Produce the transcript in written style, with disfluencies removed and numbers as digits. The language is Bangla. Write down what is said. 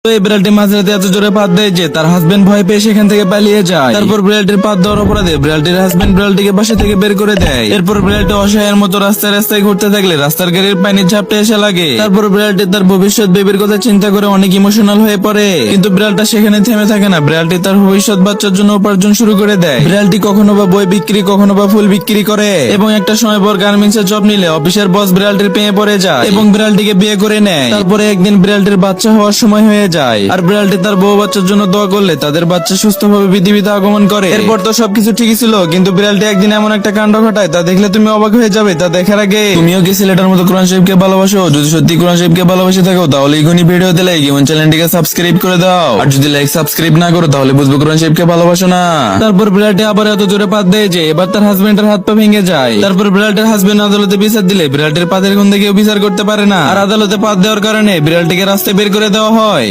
তো এই বিড়ালটি মাঝরাতে এত জোরে পাত দেয় যে তার হাজবেন্ড ভয় পেয়ে সেখান থেকে পালিয়ে যায়। তারপর বিড়ালটির পাত দেওয়ার অপরাধে বিড়ালটির হাজবেন্ড বিড়ালটিকে বাসা থেকে বের করে দেয়। এরপর বিড়ালটি অসহায়ের মতো রাস্তায় রাস্তায় ঘুরতে থাকলে রাস্তার গাড়ির পানির ঝাপটে এসে লাগে। তারপর বিড়ালটি তার ভবিষ্যৎ বেবির কথা চিন্তা করে অনেক ইমোশনাল হয়ে পড়ে। কিন্তু বিড়ালটা সেখানে থেমে থাকে না, বিড়ালটি তার ভবিষ্যৎ বাচ্চার জন্য উপার্জন শুরু করে দেয়। বিড়ালটি কখনো বা বই বিক্রি, কখনো বা ফুল বিক্রি করে এবং একটা সময় পর গার্মেন্টসের জব নিলে অফিসের বস বিড়ালটির পেয়ে পড়ে যায় এবং বিড়ালটিকে বিয়ে করে নেয়। তারপরে একদিন বিড়ালটির বাচ্চা হওয়ার সময় হয়ে যায়, আর বিড়ালটি তার বউ বাচ্চার জন্য দোয়া করলে তাদের বাচ্চা সুস্থভাবে পৃথিবীতে আগমন করে। এরপর তো সবকিছু ঠিকই ছিল, কিন্তু বিড়ালটি একদিন এমন একটা কাণ্ড ঘটায় তা দেখলে তুমি অবাক হয়ে যাবে। তা দেখার আগে তুমিও কি ছেলেটার মতো কোরআন শরীফকে ভালোবাসো? যদি সত্যি কোরআন শরীফকে ভালোবাসে থাকো তাহলে এখনই ভিডিওতে লাইক এবং চ্যানেলটিকে সাবস্ক্রাইব করে দাও। আর যদি লাইক সাবস্ক্রাইব না করো তাহলে বুঝবো কোরআন শরীফকে ভালোবাসো না। তারপর বিড়ালটি আবার এত জোরে পাত দেয় যে এবার তার হাজবেন্ডের হাত পা ভেঙে যায়। তারপর বিড়ালটির হাজবেন্ড আদালতে বিচার দিলে বিড়ালটির পাতের গুণ দেখে বিচার করতে পারে না, আর আদালতে পাত দেওয়ার কারণে বিড়ালটিকে রাস্তায় বের করে দেওয়া হয়।